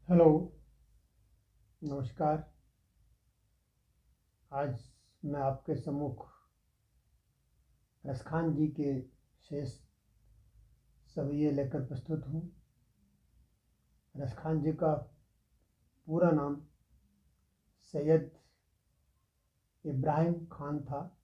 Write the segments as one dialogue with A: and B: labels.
A: Hello, नमस्कार। आज मैं आपके सम्मुख रसखान जी के शेष सविये लेकर प्रस्तुत हूँ। रसखान जी का पूरा नाम सैयद इब्राहिम खान था।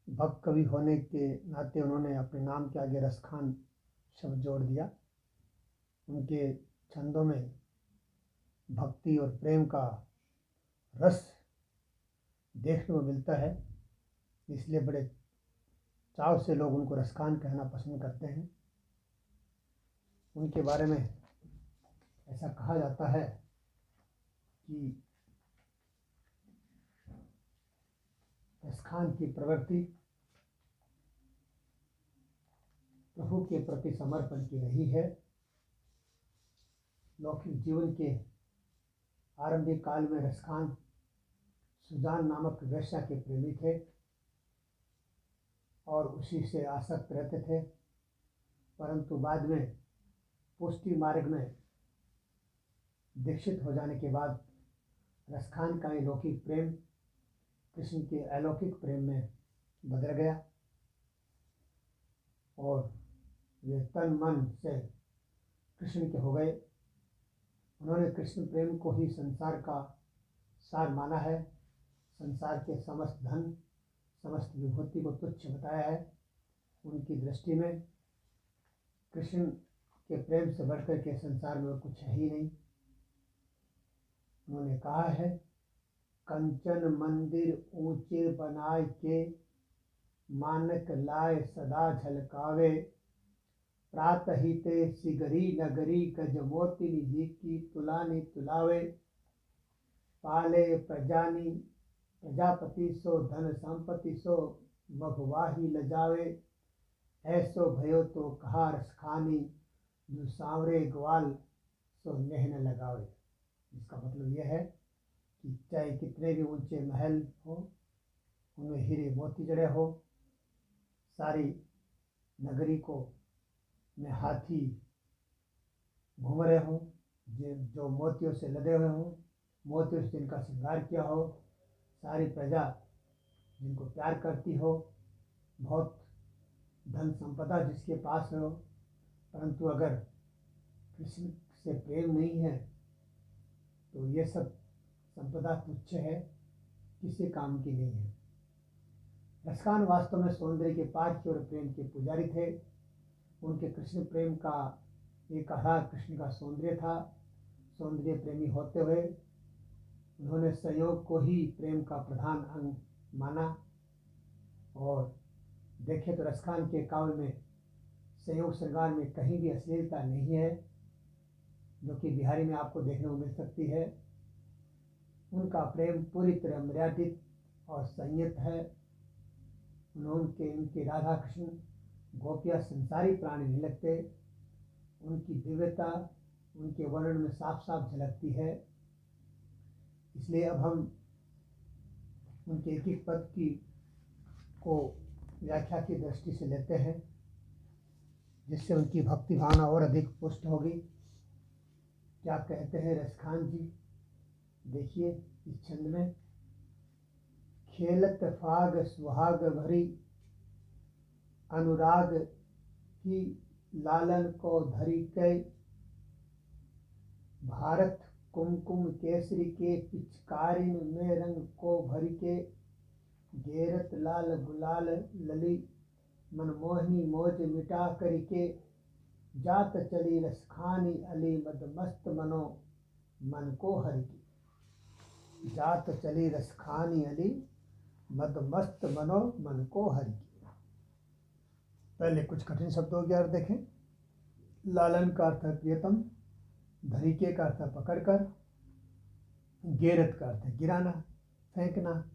A: भक्त कवि होने के नाते उन्होंने अपने नाम के आगे रसखान शब्द जोड़ दिया। उनके छंदों में भक्ति और प्रेम का रस देखने को मिलता है, इसलिए बड़े चाव से लोग उनको रसखान कहना पसंद करते हैं। उनके बारे में ऐसा कहा जाता है कि रसखान की प्रवृत्ति प्रभु के प्रति समर्पण की रही है। लौकिक जीवन के आरंभिक काल में रसखान सुजान नामक वेश्या के प्रेमी थे और उसी से आसक्त रहते थे, परंतु बाद में पुष्टि मार्ग में दीक्षित हो जाने के बाद रसखान का लौकिक प्रेम कृष्ण के अलौकिक प्रेम में बदल गया और वे तन मन से कृष्ण के हो गए। उन्होंने कृष्ण प्रेम को ही संसार का सार माना है, संसार के समस्त धन समस्त विभूति को तुच्छ बताया है। उनकी दृष्टि में कृष्ण के प्रेम से बढ़कर के संसार में कुछ है ही नहीं। उन्होंने कहा है, कंचन मंदिर ऊंचे बनाए के मानक लाए सदा झलकावे, प्रातः हिते सिगरी नगरी गज मोतिनी जी की तुलानी तुलावे, पाले प्रजापति सो धन संपत्ति सो मघवाही लजावे, ऐसो भयो तो कहा रसखानी जो सांवरे ग्वाल सो नेह न लगावे। इसका मतलब यह है कि चाहे कितने भी ऊंचे महल हो, उनमें हीरे मोती जड़े हो, सारी नगरी को में हाथी घूम रहे हो, जो मोतियों से लदे हुए हो, मोतियों से जिनका श्रृंगार किया हो, सारी प्रजा जिनको प्यार करती हो, बहुत धन संपदा जिसके पास हो, परंतु अगर कृष्ण से प्रेम नहीं है तो ये सब संपदा तुच्छ है, किसी काम की नहीं है। रसखान वास्तव में सौंदर्य के पार की ओर प्रेम के पुजारी थे। उनके कृष्ण प्रेम का एक आधार कृष्ण का सौंदर्य था। सौंदर्य प्रेमी होते हुए उन्होंने संयोग को ही प्रेम का प्रधान अंग माना और देखे तो रसखान के काव्य में संयोग श्रृंगार में कहीं भी अश्लीलता नहीं है, जो कि बिहारी में आपको देखने को मिल सकती है। उनका प्रेम पूरी तरह मर्यादित और संयत है। उनके राधा कृष्ण गोपियाँ संसारी प्राणी नहीं लगते। उनकी दिव्यता उनके वर्णन में साफ साफ झलकती है। इसलिए अब हम उनके एक एक पद को व्याख्या की दृष्टि से लेते हैं, जिससे उनकी भक्ति भावना और अधिक पुष्ट होगी। क्या कहते हैं रसखान जी, देखिए इस छंद में, खेलत फाग सुहाग भरी अनुराग की लालन को धरी के, भारत कुमकुम केसरी के पिचकारिन में रंग को भरी के, गेरत लाल गुलाल लली मनमोहनी मौज मिटा करके, जात चली रसखानी अली मदमस्त मनो मन को हरि की। जात चली रसखानी अली मदमस्त मनो मन को हरि की। पहले कुछ कठिन शब्दों के अर्थ देखें। लालन का अर्थ है प्रियतम, धरिके का अर्थ है पकड़कर, गेरत का अर्थ है गिराना फेंकना,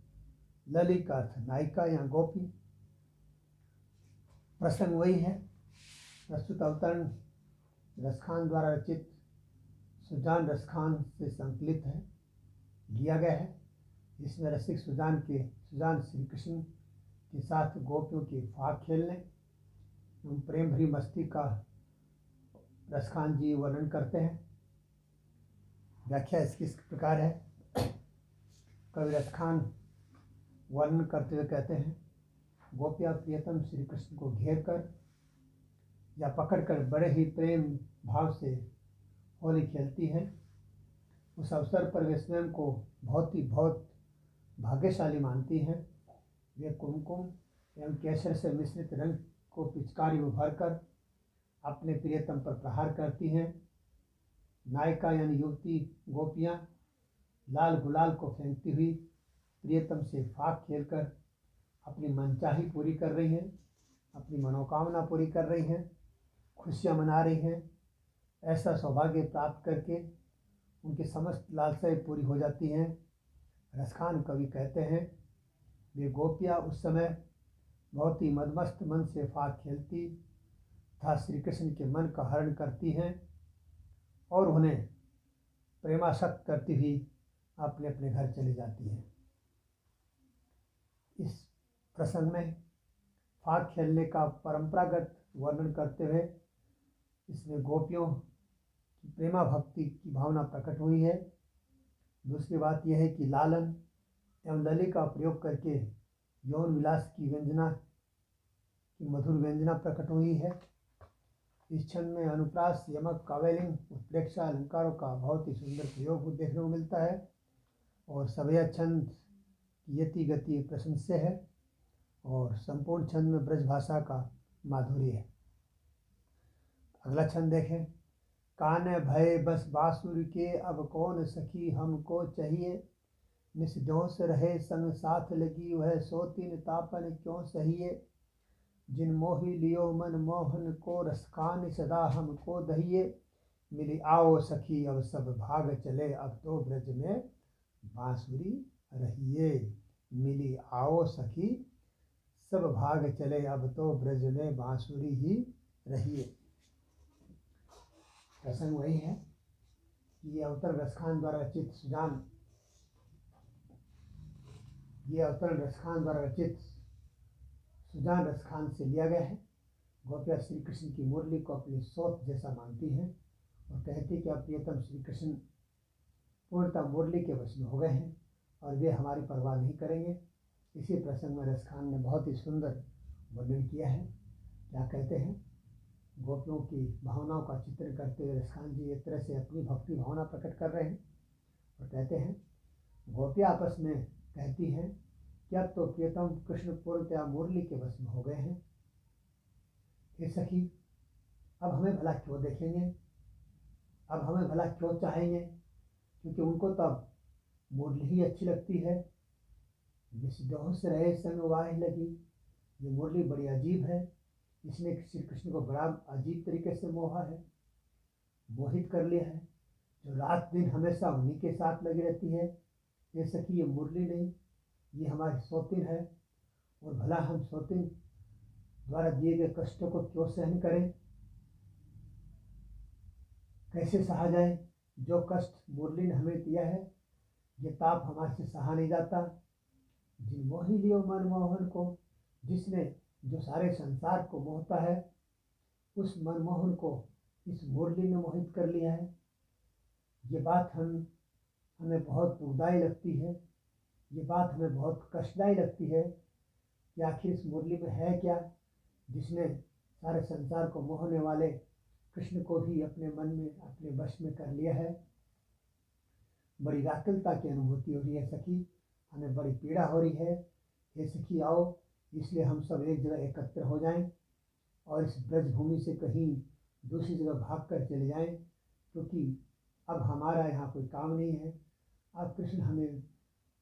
A: लली का अर्थ नायिका या गोपी। प्रसंग वही है। प्रस्तुत अवतरण रसखान द्वारा रचित सुजान रसखान से संकलित है, लिया गया है। इसमें रसिक सुजान श्री कृष्ण के साथ गोपियों के फाग खेलने एवं प्रेम भरी मस्ती का रसखान जी वर्णन करते हैं। व्याख्या इसकी इस प्रकार है। कवि रसखान वर्णन करते हुए कहते हैं, गोपियाँ प्रियतम श्री कृष्ण को घेर कर या पकड़कर बड़े ही प्रेम भाव से होली खेलती हैं। उस अवसर पर वे स्वयं को बहुत भाग्यशाली मानती हैं। वे कुमकुम एवं केसर से मिश्रित रंग को पिचकारी में भरकर अपने प्रियतम पर प्रहार करती हैं। नायिका यानी युवती गोपियाँ लाल गुलाल को फेंकती हुई प्रियतम से फाक खेलकर अपनी मनचाही पूरी कर रही हैं, अपनी मनोकामना पूरी कर रही हैं, खुशियाँ मना रही हैं। ऐसा सौभाग्य प्राप्त करके उनकी समस्त लालसाएं पूरी हो जाती हैं। रसखान कवि कहते हैं, वे गोपियाँ उस समय बहुत ही मदमस्त मन से फाक खेलती तथा श्री कृष्ण के मन का हरण करती हैं और उन्हें प्रेमासक्त करती हुई अपने अपने घर चली जाती हैं। इस प्रसंग में फाक खेलने का परंपरागत वर्णन करते हुए इसमें गोपियों की प्रेमा भक्ति की भावना प्रकट हुई है। दूसरी बात यह है कि लालन एवं लली का प्रयोग करके यौन विलास की व्यंजना की मधुर व्यंजना प्रकट हुई है। इस छंद में अनुप्रास, यमक, काव्यलिंग, उत्प्रेक्षा अलंकारों का बहुत ही सुंदर प्रयोग देखने को मिलता है और सभ्य छंद की यति गति प्रशंस्य है और संपूर्ण छंद में ब्रज भाषा का माधुर्य है। अगला छंद देखें। कान भय बस बासुर के, अब कौन सखी हमको चाहिए, निस्दोष रहे संग साथ लगी, वह सोतिन तापन क्यों सहिए, जिन मोहि लियो मन मोहन को, रसखान सदा हमको दहिए, मिली आओ सखी अब सब भाग चले, अब तो ब्रज में बांसुरी रहिए। मिली आओ सखी सब भाग चले, अब तो ब्रज में बांसुरी ही रहिए। प्रसंग वही है कि ये अवतरण रसखान द्वारा रचित सुजान रसखान से लिया गया है। गोपियाँ श्री कृष्ण की मुरली को अपनी सोच जैसा मानती हैं और कहती कि अब प्रियतम श्री कृष्ण पूर्णतः मुरली के वश में हो गए हैं और वे हमारी परवाह नहीं करेंगे। इसी प्रसंग में रसखान ने बहुत ही सुंदर वर्णन किया है। क्या कहते हैं, गोपियों की भावनाओं का चित्रण करते हुए रसखान जी एक तरह से अपनी भक्ति भावना प्रकट कर रहे हैं और कहते हैं, गोपियाँ आपस में कहती हैं कि अब तो प्रियतम कृष्ण पूर्णतया मुरली के वश में हो गए हैं। हे सखी, अब हमें भला क्यों देखेंगे, अब हमें भला क्यों चाहेंगे, क्योंकि उनको तो अब मुरली ही अच्छी लगती है। निस्दोष रहे संग वाहि लगी, ये मुरली बड़ी अजीब है, इसने श्री कृष्ण को बड़ा अजीब तरीके से मोहित कर लिया है, जो रात दिन हमेशा उन्हीं के साथ लगी रहती है। ये सखी, ये मुरली नहीं, ये हमारी सोतिन है और भला हम सोतिन द्वारा दिए गए कष्टों को क्यों सहन करें, कैसे सहा जाए। जो कष्ट मुरली ने हमें दिया है, ये ताप हमारे से सहा नहीं जाता। जिन मोहि लियो मन मोहन को, जिसने जो सारे संसार को मोहता है, उस मनमोहन को इस मुरली ने मोहित कर लिया है। ये बात हमें बहुत दुखदायी लगती है, ये बात हमें बहुत कष्टदायी लगती है कि आखिर इस मुरली में है क्या, जिसने सारे संसार को मोहने वाले कृष्ण को ही अपने मन में, अपने वश में कर लिया है। बड़ी व्याकुलता की अनुभूति हो रही है सखी, हमें बड़ी पीड़ा हो रही है। ये सखी आओ, इसलिए हम सब एक जगह एकत्र हो जाएं और इस ब्रज भूमि से कहीं दूसरी जगह भाग कर चले जाएं, क्योंकि अब हमारा यहाँ कोई काम नहीं है। अब कृष्ण हमें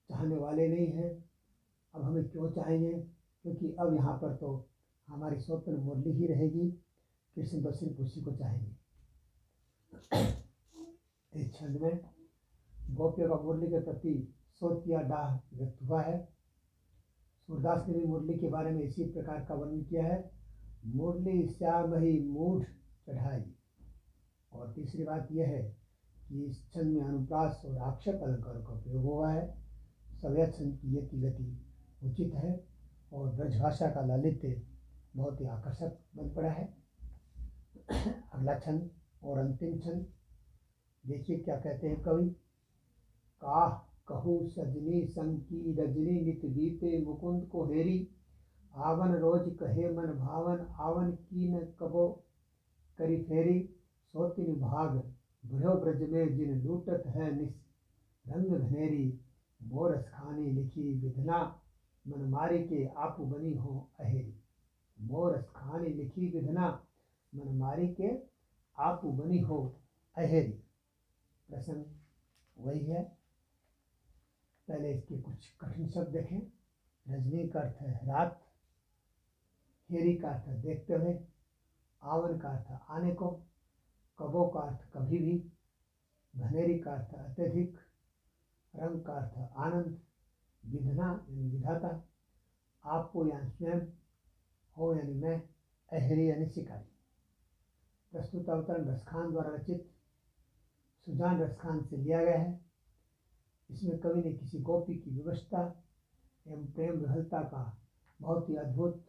A: चाहने वाले नहीं हैं, अब हमें क्यों चाहेंगे, क्योंकि अब यहाँ पर तो हमारी स्वतंत्र मुरली ही रहेगी। कृष्ण तो सिर्फ उसी को चाहेंगे। इस छंद में गोपियों का मुरली के प्रति सोच या डाह व्यक्त हुआ है। सूरदास ने भी मुरली के बारे में इसी प्रकार का वर्णन किया है। मुरली श्याम ही मूढ़ चढ़ाई। और तीसरी बात यह है कि इस छंद में अनुप्रास और आक्षेप अलंकारों का प्रयोग हुआ है। सव्य छंद की यति गति उचित है और ब्रजभाषा का लालित्य बहुत ही आकर्षक बन पड़ा है। अगला छंद और अंतिम छंद देखिए क्या कहते हैं कवि। काह कहूँ सजनी संग की रजनी नित बीते मुकुंद को हेरी, आवन रोज कहे मन भावन आवन की न कबो करी फेरी, सोतिन भाग बुढ़ो ब्रज में जिन लूटत है निस रंग घनेरी, मोरस खानी लिखी विधना मन मारी के आपु बनी हो अहेरी। मोरस खानी लिखी विधना मन मारी के आपु बनी हो अहेरी। प्रसंग वही है। पहले इसके कुछ कठिन शब्द देखें। रजनी का अर्थ है रात, हेरी का अर्थ देखते हुए, आवन का अर्थ आने को, कबो का अर्थ कभी भी, घनेरी का अर्थ अत्यधिक, रंग का अर्थ आनंद, विधना यानी विधाता, आपको यानी स्वयं, हो यानी मैं, अहरी यानी शिकारी। प्रस्तुत अवतरण रसखान द्वारा रचित सुजान रसखान से लिया गया है। इसमें कवि ने किसी गोपी की विवशता एवं प्रेम विहलता का बहुत ही अद्भुत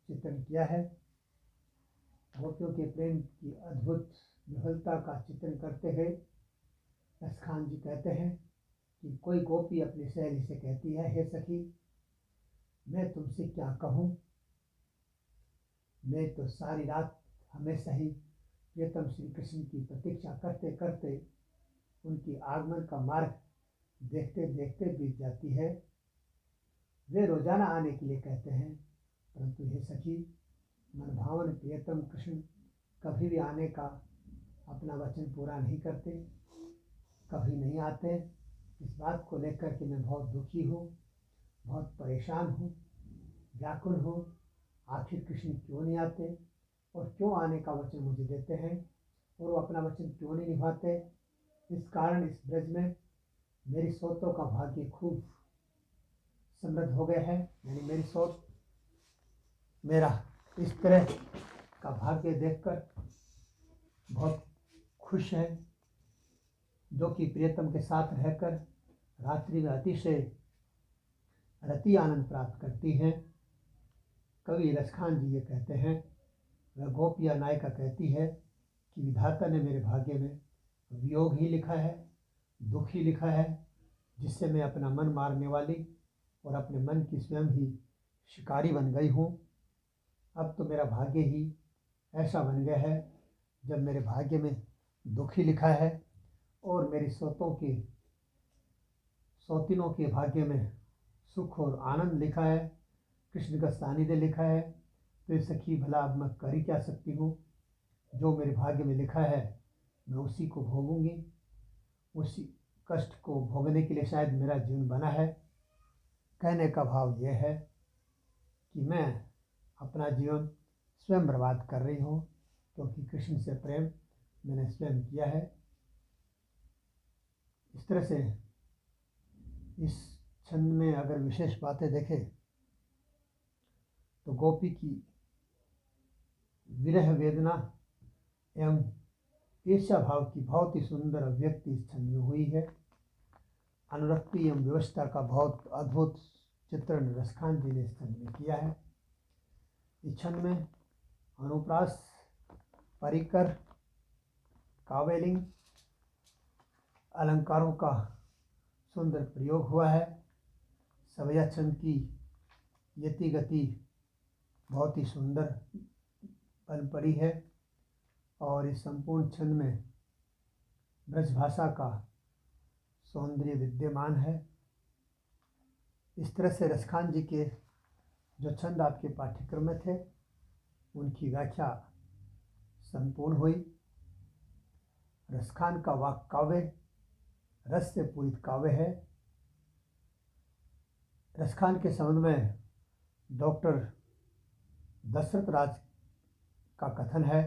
A: चित्रण किया है। गोपियों के प्रेम की अद्भुत विहलता का चित्रण करते हुए रसखान जी कहते हैं कि कोई गोपी अपनी सहेली से कहती है, हे सखी मैं तुमसे क्या कहूँ, मैं तो सारी रात हमेशा ही प्रियतम श्री कृष्ण की प्रतीक्षा करते करते उनकी आगमन का मार्ग देखते देखते बीत जाती है। वे रोजाना आने के लिए कहते हैं, परंतु हे सखी मन भावन प्रियतम कृष्ण कभी भी आने का अपना वचन पूरा नहीं करते, कभी नहीं आते। इस बात को लेकर के मैं बहुत दुखी हूँ, बहुत परेशान हूँ, व्याकुल हूँ। आखिर कृष्ण क्यों नहीं आते और क्यों आने का वचन मुझे देते हैं और वो अपना वचन क्यों नहीं निभाते। इस कारण इस ब्रज में मेरी सोतों का भाग्य खूब समृद्ध हो गया है, यानी मेरी सोत मेरा इस तरह का भाग्य देखकर बहुत खुश है, जो कि प्रियतम के साथ रहकर रात्रि में अतिशय रति आनंद प्राप्त करती हैं। कवि रसखान जी ये कहते हैं, वह गोपिया नायिका कहती है कि विधाता ने मेरे भाग्य में वियोग ही लिखा है, दुख ही लिखा है, जिससे मैं अपना मन मारने वाली और अपने मन की स्वयं ही शिकारी बन गई हूँ। अब तो मेरा भाग्य ही ऐसा बन गया है जब मेरे भाग्य में दुख ही लिखा है और मेरी सौतीनों के भाग्य में सुख और आनंद लिखा है, कृष्ण का सानिध्य लिखा है। तो सखी भला अब मैं कर ही क्या सकती हूँ, जो मेरे भाग्य में लिखा है मैं उसी को भोगूंगी, उसी कष्ट को भोगने के लिए शायद मेरा जीवन बना है। कहने का भाव यह है कि मैं अपना जीवन स्वयं बर्बाद कर रही हूँ, क्योंकि कृष्ण से प्रेम मैंने स्वयं किया है। इस तरह से इस छंद में अगर विशेष बातें देखें तो गोपी की विरह वेदना एवं ईर्ष्या भाव की बहुत ही सुंदर अभिव्यक्ति इस छंद में हुई है। अनुरक्ति एवं व्यवस्था का बहुत अद्भुत चित्रण रसखान जी ने इस छंद में किया है। इस छंद में अनुप्रास, परिकर, काव्यलिंग, अलंकारों का सुंदर प्रयोग हुआ है। सवैया छंद की यति गति बहुत ही सुंदर बन पड़ी है और इस संपूर्ण छंद में ब्रज भाषा का सौंदर्य विद्यमान है। इस तरह से रसखान जी के जो छंद आपके पाठ्यक्रम में थे उनकी व्याख्या संपूर्ण हुई। रसखान का वाक् काव्य रस से पूरित काव्य है। रसखान के संबंध में डॉक्टर दशरथ राज का कथन है,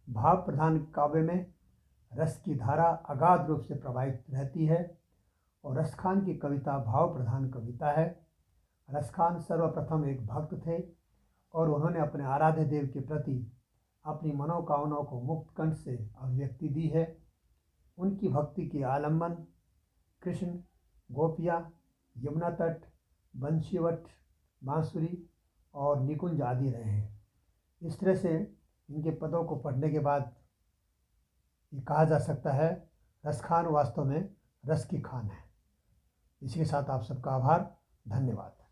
A: भाव प्रधान काव्य में रस की धारा अगाध रूप से प्रवाहित रहती है और रसखान की कविता भाव प्रधान कविता है। रसखान सर्वप्रथम एक भक्त थे और उन्होंने अपने आराध्य देव के प्रति अपनी मनोकामनाओं को मुक्त कंठ से अभिव्यक्ति दी है। उनकी भक्ति के आलम्बन कृष्ण, गोपिया, यमुना तट, बंशीवट, बांसुरी और निकुंज आदि रहे हैं। इस तरह से इनके पदों को पढ़ने के बाद ये कहा जा सकता है रस खान वास्तव में रस की खान है। इसी के साथ आप सबका आभार, धन्यवाद।